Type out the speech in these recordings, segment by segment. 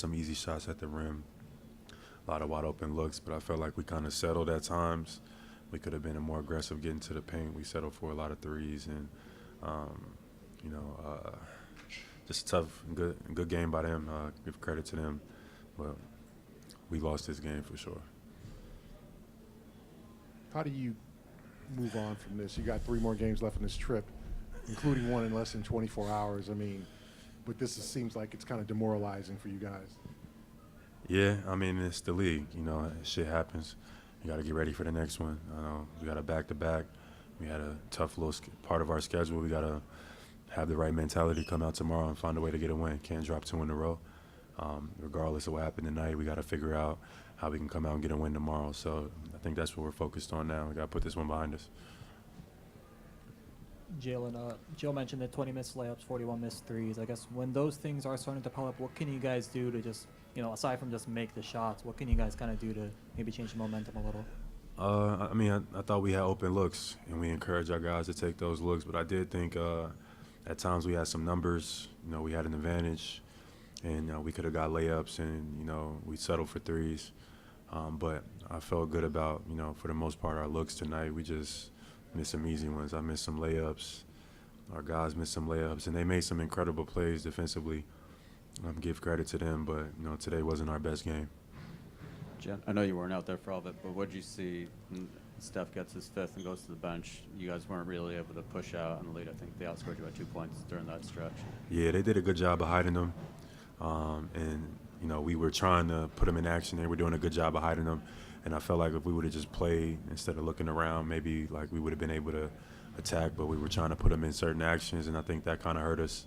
some easy shots at the rim, a lot of wide open looks, but I felt like we kind of settled at times. We could have been more aggressive getting to the paint. We settled for a lot of threes, and um, you know, just tough, good game by them. Give credit to them, but we lost this game for sure. How do you move on from this? You got 3 more games left in this trip, including one in less than 24 hours. I mean, but seems like it's kind of demoralizing for you guys. Yeah, I mean, it's the league. You know, shit happens. You got to get ready for the next one. I know we got a back-to-back. We had a tough little part of our schedule. We got to have the right mentality, come out tomorrow and find a way to get a win. Can't drop 2 in a row. Regardless of what happened tonight, we got to figure out how we can come out and get a win tomorrow. So I think that's what we're focused on now. We got to put this one behind us. Jaylen, Joe mentioned the 20 missed layups, 41 missed threes. I guess when those things are starting to pile up, what can you guys do to just, aside from just make the shots, what can you guys kind of do to maybe change the momentum a little? I mean, I thought we had open looks, and we encouraged our guys to take those looks. But I did think at times we had some numbers. We had an advantage, and we could have got layups, and, we settled for threes. But I felt good about, for the most part, our looks tonight. We just missed some easy ones. I missed some layups. Our guys missed some layups, and they made some incredible plays defensively. Give credit to them, but, today wasn't our best game. Jen, I know you weren't out there for all of it, but what did you see? Steph gets his 5th and goes to the bench. You guys weren't really able to push out on the lead. I think they outscored you by 2 points during that stretch. Yeah, they did a good job of hiding them. We were trying to put them in action. They were doing a good job of hiding them. And I felt like if we would have just played instead of looking around, maybe like we would have been able to attack, but we were trying to put them in certain actions, and I think that kind of hurt us.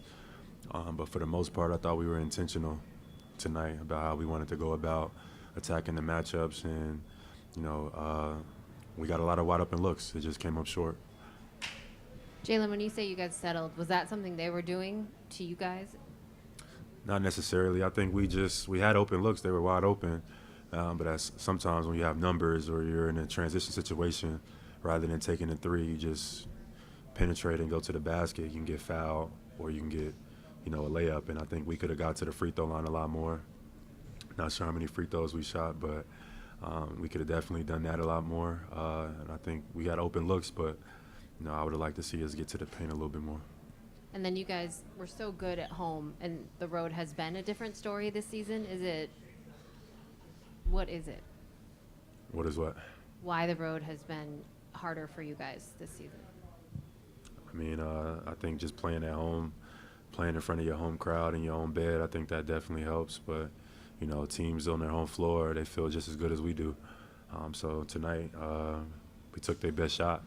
But for the most part, I thought we were intentional tonight about how we wanted to go about attacking the matchups, and, we got a lot of wide open looks. It just came up short. Jaylen, when you say you guys settled, was that something they were doing to you guys? Not necessarily. I think we had open looks. They were wide open. But that's sometimes when you have numbers or you're in a transition situation, rather than taking a 3, you just penetrate and go to the basket. You can get fouled or you can get, a layup. And I think we could have got to the free throw line a lot more. Not sure how many free throws we shot, but we could have definitely done that a lot more. And I think we got open looks, but I would have liked to see us get to the paint a little bit more. And then you guys were so good at home, and the road has been a different story this season. What is it? What is what? Why the road has been harder for you guys this season? I mean, I think just playing at home, playing in front of your home crowd in your own bed, I think that definitely helps. But, teams on their home floor, they feel just as good as we do. So tonight, we took their best shot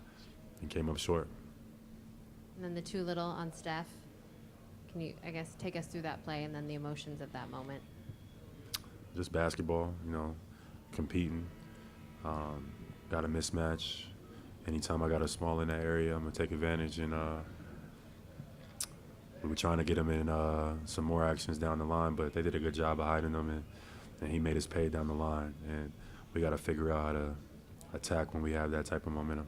and came up short. And then the too little on Steph. Can you, take us through that play and then the emotions of that moment? Just basketball, competing. Got a mismatch. Anytime I got a small in that area, I'm going to take advantage. And we were trying to get him in some more actions down the line, but they did a good job of hiding them, and he made us pay down the line. And we got to figure out how to attack when we have that type of momentum.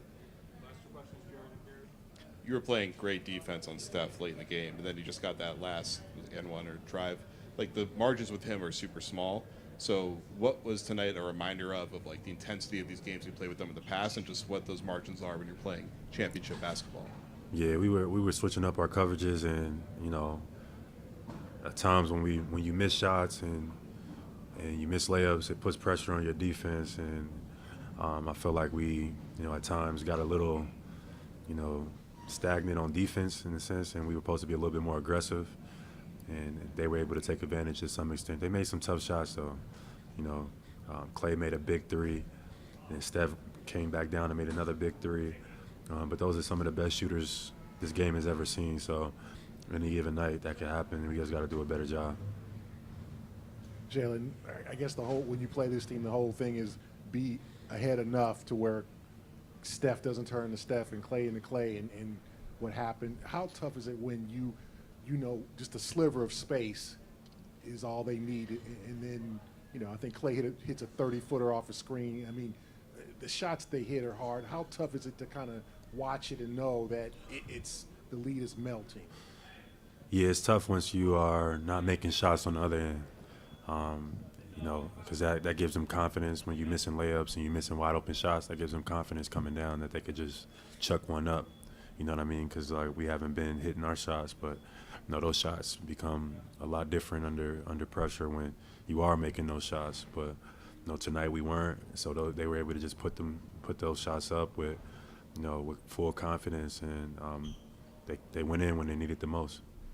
You were playing great defense on Steph late in the game, and then you just got that last N1 or drive. Like, the margins with him are super small. So what was tonight a reminder of like the intensity of these games you played with them in the past, and just what those margins are when you're playing championship basketball? Yeah, we were switching up our coverages, and at times when you miss shots and you miss layups, it puts pressure on your defense, and I feel like we at times got a little stagnant on defense in a sense, and we were supposed to be a little bit more aggressive. And they were able to take advantage to some extent. They made some tough shots, though. Clay made a big 3, and Steph came back down and made another big 3. But those are some of the best shooters this game has ever seen. So any given night, that could happen, and we just got to do a better job. Jaylen, I guess when you play this team, the whole thing is be ahead enough to where Steph doesn't turn to Steph and Clay into Clay. And what happened, how tough is it when just a sliver of space is all they need, and then, I think Clay hits a 30-footer off a screen. I mean, the shots they hit are hard. How tough is it to kind of watch it and know that the lead is melting? Yeah, it's tough once you are not making shots on the other end. You know, because that gives them confidence when you're missing layups and you're missing wide open shots. That gives them confidence coming down that they could just chuck one up. You know what I mean? Because like we haven't been hitting our shots, but you know those shots become a lot different under pressure when you are making those shots. But you know tonight we weren't, so they were able to just put those shots up with, you know, with full confidence, and they went in when they needed the most.